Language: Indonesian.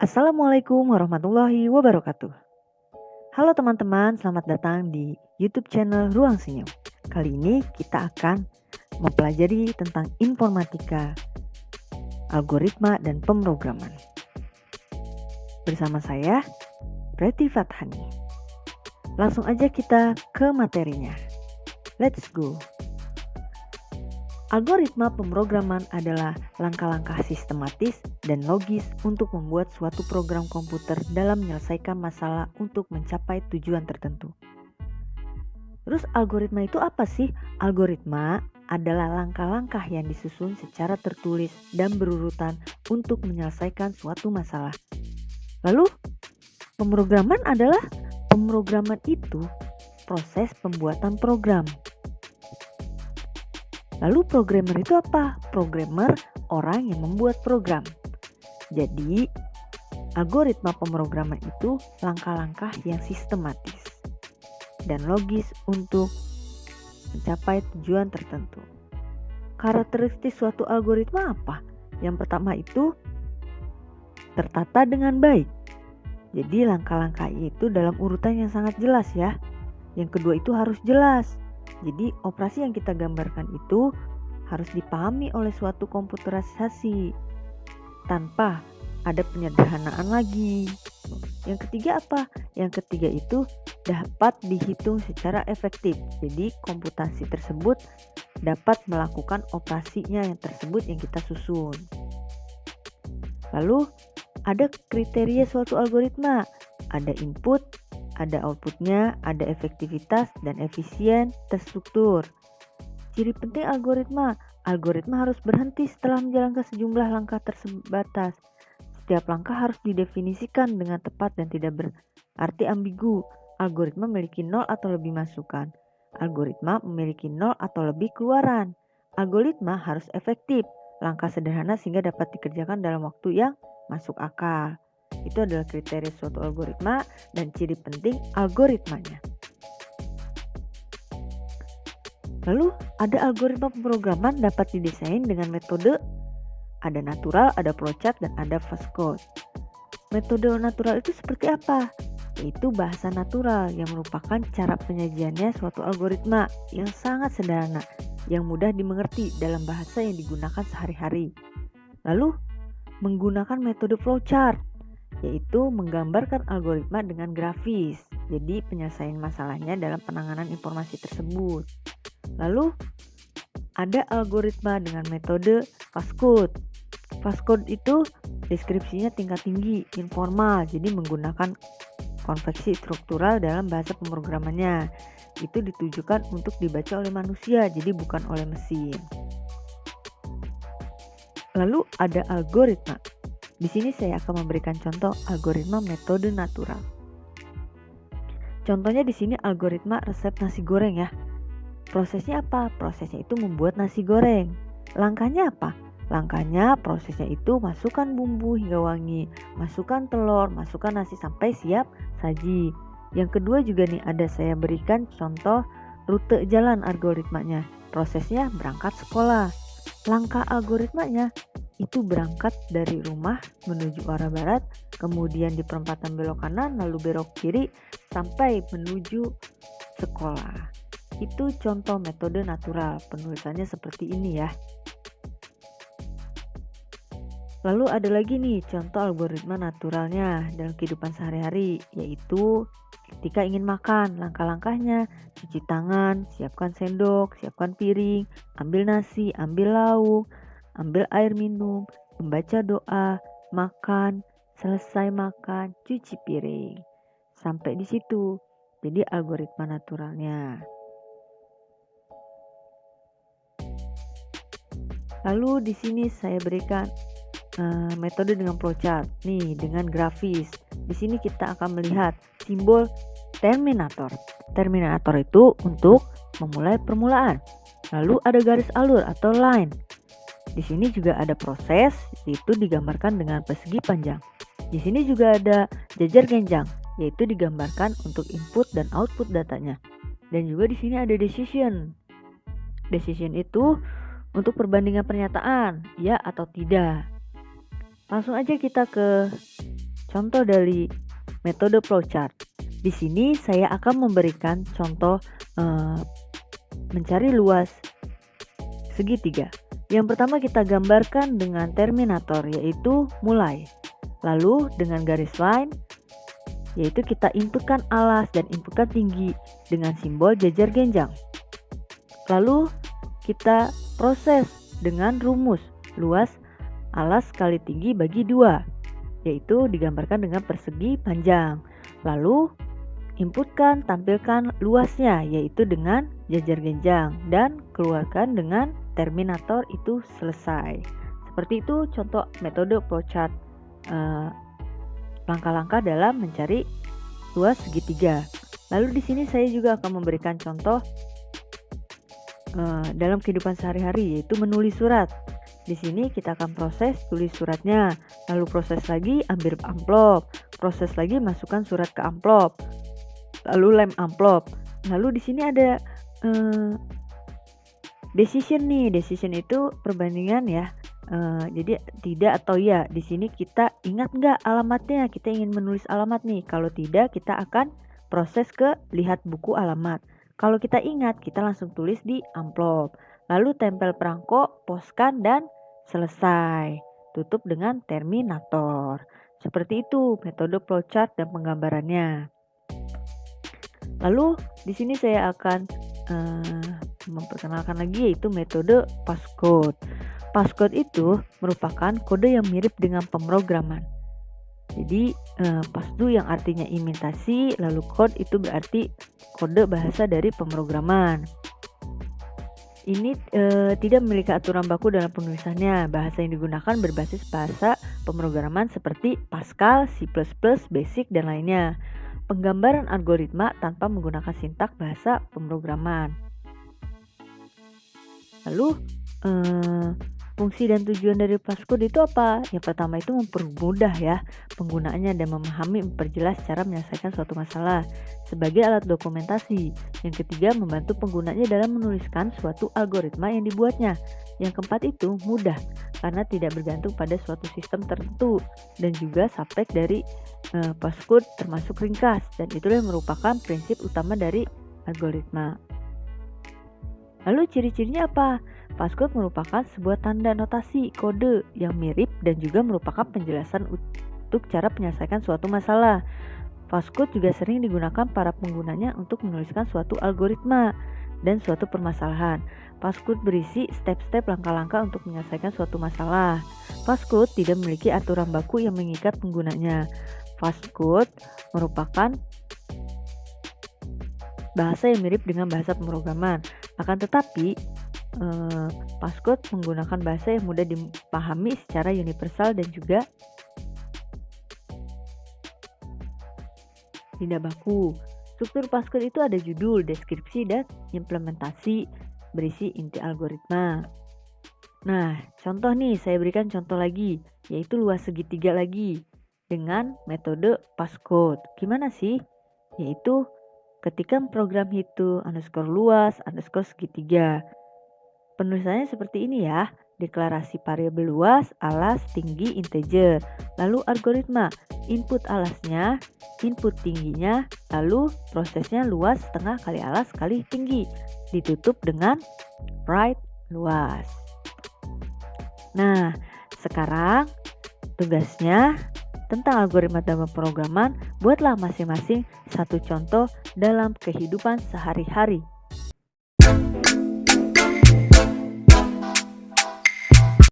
Assalamualaikum warahmatullahi wabarakatuh. Halo teman-teman, selamat datang di YouTube channel Ruang Senyum. Kali ini kita akan mempelajari tentang informatika, algoritma, dan pemrograman. Bersama saya, Preti Fathani. Langsung aja kita ke materinya. Let's go. Algoritma pemrograman adalah langkah-langkah sistematis dan logis untuk membuat suatu program komputer dalam menyelesaikan masalah untuk mencapai tujuan tertentu. Terus algoritma itu apa sih? Algoritma adalah langkah-langkah yang disusun secara tertulis dan berurutan untuk menyelesaikan suatu masalah. Lalu, pemrograman itu proses pembuatan program. Lalu programmer itu apa? Programmer orang yang membuat program. Jadi, algoritma pemrograman itu langkah-langkah yang sistematis dan logis untuk mencapai tujuan tertentu. Karakteristik suatu algoritma apa? Yang pertama itu tertata dengan baik. Jadi langkah-langkah itu dalam urutan yang sangat jelas ya. Yang kedua itu harus jelas. Jadi operasi yang kita gambarkan itu harus dipahami oleh suatu komputerisasi tanpa ada penyederhanaan lagi. Yang ketiga apa? Yang ketiga itu dapat dihitung secara efektif. Jadi komputasi tersebut dapat melakukan operasinya yang tersebut yang kita susun. Lalu ada kriteria suatu algoritma. Ada input, ada outputnya, ada efektivitas dan efisien, terstruktur. Ciri penting algoritma harus berhenti setelah menjalankan sejumlah langkah terbatas. Setiap langkah harus didefinisikan dengan tepat dan tidak berarti ambigu. Algoritma memiliki 0 atau lebih masukan. Algoritma memiliki 0 atau lebih keluaran. Algoritma harus efektif, langkah sederhana sehingga dapat dikerjakan dalam waktu yang masuk akal. Itu adalah kriteria suatu algoritma dan ciri penting algoritmanya. Lalu ada algoritma pemrograman dapat didesain dengan metode ada natural, ada flowchart, dan ada fast code. Metode natural itu seperti apa? Yaitu bahasa natural yang merupakan cara penyajiannya suatu algoritma yang sangat sederhana, yang mudah dimengerti dalam bahasa yang digunakan sehari-hari. Lalu menggunakan metode flowchart, yaitu menggambarkan algoritma dengan grafis. Jadi penyelesaian masalahnya dalam penanganan informasi tersebut. Lalu ada algoritma dengan metode fast code. Fast code itu deskripsinya tingkat tinggi, informal. Jadi menggunakan konveksi struktural dalam bahasa pemrogramannya. Itu ditujukan untuk dibaca oleh manusia, jadi bukan oleh mesin. Lalu ada algoritma. Di sini saya akan memberikan contoh algoritma metode natural. Contohnya di sini algoritma resep nasi goreng ya. Prosesnya apa? Prosesnya itu membuat nasi goreng. Langkahnya apa? Langkahnya prosesnya itu masukkan bumbu hingga wangi, masukkan telur, masukkan nasi sampai siap saji. Yang kedua juga nih ada saya berikan contoh rute jalan algoritmanya. Prosesnya berangkat sekolah. Langkah algoritmanya itu berangkat dari rumah menuju arah barat, kemudian di perempatan belok kanan, lalu belok kiri sampai menuju sekolah. Itu contoh metode natural, penulisannya seperti ini ya. Lalu ada lagi nih contoh algoritma naturalnya dalam kehidupan sehari-hari, yaitu ketika ingin makan, langkah-langkahnya cuci tangan, siapkan sendok, siapkan piring, ambil nasi, ambil lauk, ambil air minum, membaca doa, makan, selesai makan, cuci piring. Sampai di situ. Jadi algoritma naturalnya. Lalu di sini saya berikan metode dengan flowchart. Nih, dengan grafis. Di sini kita akan melihat simbol terminator. Terminator itu untuk memulai permulaan. Lalu ada garis alur atau line. Di sini juga ada proses, yaitu digambarkan dengan persegi panjang. Di sini juga ada jajar genjang, yaitu digambarkan untuk input dan output datanya. Dan juga di sini ada decision. Decision itu untuk perbandingan pernyataan, ya atau tidak. Langsung aja kita ke contoh dari metode flowchart. Di sini saya akan memberikan contoh mencari luas segitiga. Yang pertama kita gambarkan dengan terminator, yaitu mulai. Lalu dengan garis line, yaitu kita inputkan alas dan inputkan tinggi dengan simbol jajar genjang. Lalu kita proses dengan rumus luas alas kali tinggi bagi 2, yaitu digambarkan dengan persegi panjang. Lalu inputkan, tampilkan luasnya, yaitu dengan jajar genjang, dan keluarkan dengan terminator, itu selesai. Seperti itu contoh metode flowchart, langkah-langkah dalam mencari luas segitiga. Lalu di sini saya juga akan memberikan contoh dalam kehidupan sehari-hari, yaitu menulis surat. Di sini kita akan proses tulis suratnya, lalu proses lagi ambil amplop, proses lagi masukkan surat ke amplop, lalu lem amplop. Lalu di sini ada decision nih. Decision itu perbandingan ya. Jadi tidak atau ya. Di sini kita ingat nggak alamatnya? Kita ingin menulis alamat nih. Kalau tidak, kita akan proses ke lihat buku alamat. Kalau kita ingat, kita langsung tulis di amplop. Lalu tempel perangko, poskan, dan selesai. Tutup dengan terminator. Seperti itu metode flowchart dan penggambarannya. Lalu di sini saya akan memperkenalkan lagi, yaitu metode passcode. Passcode itu merupakan kode yang mirip dengan pemrograman. Jadi pass itu yang artinya imitasi, lalu code itu berarti kode bahasa dari pemrograman. Ini tidak memiliki aturan baku dalam penulisannya. Bahasa yang digunakan berbasis bahasa pemrograman seperti Pascal, C++, Basic, dan lainnya. Penggambaran algoritma tanpa menggunakan sintak bahasa pemrograman. Lalu fungsi dan tujuan dari passcode itu apa? Yang pertama itu mempermudah ya penggunaannya dan memperjelas cara menyelesaikan suatu masalah sebagai alat dokumentasi. Yang ketiga, membantu penggunanya dalam menuliskan suatu algoritma yang dibuatnya. Yang keempat itu mudah karena tidak bergantung pada suatu sistem tertentu, dan juga subtek dari passcode termasuk ringkas, dan itulah yang merupakan prinsip utama dari algoritma. Lalu ciri-cirinya apa? Passcode merupakan sebuah tanda notasi kode yang mirip dan juga merupakan penjelasan untuk cara menyelesaikan suatu masalah. Passcode juga sering digunakan para penggunanya untuk menuliskan suatu algoritma dan suatu permasalahan. Passcode berisi step-step langkah-langkah untuk menyelesaikan suatu masalah. Passcode tidak memiliki aturan baku yang mengikat penggunanya. Passcode merupakan bahasa yang mirip dengan bahasa pemrograman. Akan tetapi, passcode menggunakan bahasa yang mudah dipahami secara universal dan juga tidak baku. Struktur passcode itu ada judul, deskripsi, dan implementasi berisi inti algoritma. Nah, contoh nih, saya berikan contoh lagi, yaitu luas segitiga lagi dengan metode passcode. Gimana sih? Yaitu ketika program itu _luas _segitiga. Penulisannya seperti ini ya. Deklarasi variabel luas, alas, tinggi, integer. Lalu algoritma, input alasnya, input tingginya, lalu prosesnya luas setengah kali alas kali tinggi. Ditutup dengan write luas. Nah, sekarang tugasnya tentang algoritma dalam pemrograman, buatlah masing-masing satu contoh dalam kehidupan sehari-hari.